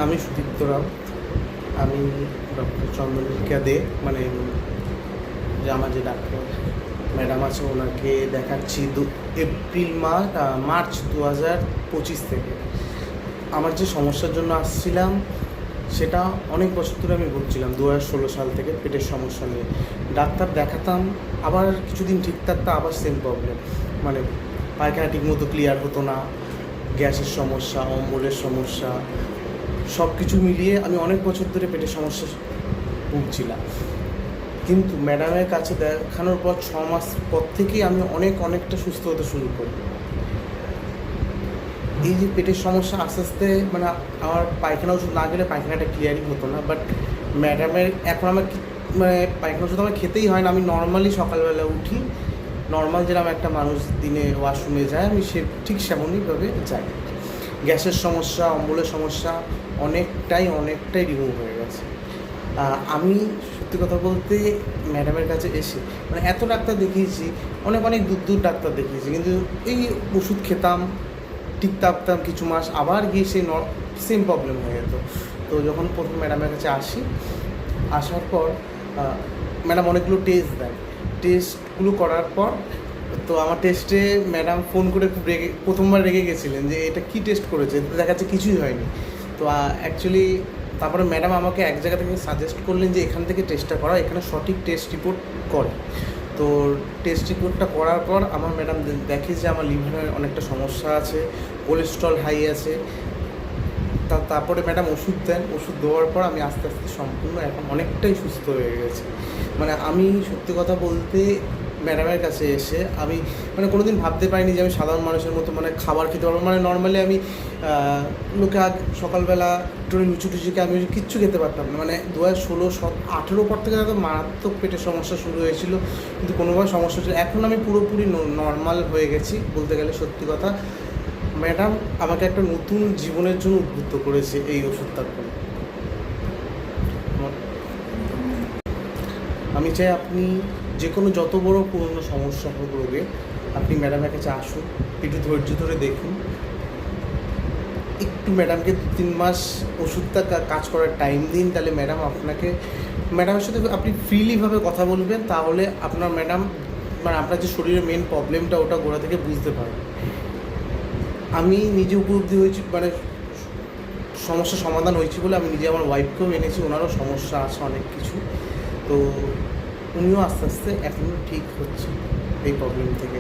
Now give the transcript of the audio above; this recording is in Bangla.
আমি সুদীপ্ত রাও। আমি ডক্টর চন্দ্রলিকা দে, মানে যে আমার যে ডাক্তার ম্যাডাম আছে ওনাকে দেখাচ্ছি মার্চ 2025 থেকে। আমার যে সমস্যার জন্য আসছিলাম সেটা অনেক বছর ধরে আমি ভুগছিলাম। 2016 সাল থেকে পেটের সমস্যা নিয়ে ডাক্তার দেখাতাম, আবার কিছুদিন ঠিক থাকতো, আবার সেম প্রবলেম, মানে পায়খানা ঠিকমতো ক্লিয়ার হতো না, গ্যাসের সমস্যা, অম্বলের সমস্যা, সব কিছু মিলিয়ে আমি অনেক বছর ধরে পেটের সমস্যা ভুগছিলাম। কিন্তু ম্যাডামের কাছে দেখানোর পর 6 মাস পর থেকেই আমি অনেকটা সুস্থ হতে শুরু করি। এই যে পেটের সমস্যা আস্তে আস্তে, মানে আমার পায়খানা ওষুধ না গেলে পায়খানাটা ক্লিয়ারই হতো না, বাট ম্যাডামের এখন আমার মানে পায়খানা ওষুধ আমার খেতেই হয় না। আমি নর্মালি সকালবেলা উঠি, নর্মাল যেরকম একটা মানুষ দিনে ওয়াশরুমে যায়, আমি ঠিক সেমনইভাবে যাই। গ্যাসের সমস্যা, অম্বলের সমস্যা অনেকটাই রিমুভ হয়ে গেছে। আমি সত্যি কথা বলতে ম্যাডামের কাছে এসে মানে এত ডাক্তার দেখিয়েছি, অনেক দূর ডাক্তার দেখিয়েছি, কিন্তু এই ওষুধ খেতাম, ঠিক থাকতাম কিছু মাস, আবার গিয়ে সেই সেম প্রবলেম হয়ে যেত। তো যখন প্রথম ম্যাডামের কাছে আসার পর ম্যাডাম অনেকগুলো টেস্ট দেয়। টেস্টগুলো করার পর তো আমার টেস্টে ম্যাডাম ফোন করে খুব প্রথমবার রেগে গেছিলেন যে এটা কী টেস্ট করেছে, দেখা যাচ্ছে কিছুই হয়নি। তো অ্যাকচুয়ালি তারপরে ম্যাডাম আমাকে এক জায়গা থেকে সাজেস্ট করলেন যে এখান থেকে টেস্টটা করা, এখানে সঠিক টেস্ট রিপোর্ট করে। তো টেস্ট রিপোর্টটা করার পর আমার ম্যাডাম দেখে যে আমার লিভারে অনেকটা সমস্যা আছে, কোলেস্ট্রল হাই আছে। তারপরে ম্যাডাম ওষুধ দেন, ওষুধ দেওয়ার পর আমি আস্তে সম্পূর্ণ এখন অনেকটাই সুস্থ হয়ে গেছি। মানে আমি সত্যি কথা বলতে ম্যাডামের কাছে এসে আমি মানে কোনো দিন ভাবতে পারিনি যে আমি সাধারণ মানুষের মতো মানে খাবার খেতে পারবো। মানে নর্মালি আমি লোকে সকালবেলা একটু লুচি আমি কিচ্ছু খেতে পারতাম না। মানে 2016-18 পর থেকে তাদের মারাত্মক পেটের সমস্যা শুরু হয়েছিল, কিন্তু কোনোভাবে সমস্যা হচ্ছিল। এখন আমি পুরোপুরি নর্মাল হয়ে গেছি বলতে গেলে, সত্যি কথা। ম্যাডাম আমাকে একটা নতুন জীবনের জন্য উদ্বুদ্ধ করেছে এই ওষুধটার করে। আমি চাই আপনি যে কোনো যত বড় পুরনো সমস্যা হোক রোগে, আপনি ম্যাডামের কাছে আসুন, একটু ধৈর্য ধরে দেখুন, একটু ম্যাডামকে 2-3 মাস ওষুধটা কাজ করার টাইম দিন। তাহলে ম্যাডামের সাথে আপনি ফ্রিলিভাবে কথা বলবেন, তাহলে আপনার ম্যাডাম মানে আপনার যে শরীরের মেন প্রবলেমটা ওটা গোড়া থেকে বুঝতে পারবেন। আমি নিজে উপলব্ধি হয়েছি, মানে সমস্যার সমাধান হয়েছি বলে আমি নিজে আমার ওয়াইফকেও এনেছি, ওনারও সমস্যা আছে অনেক কিছু। তো উনিও আস্তে এখন ঠিক হচ্ছে এই প্রবলেম থেকে।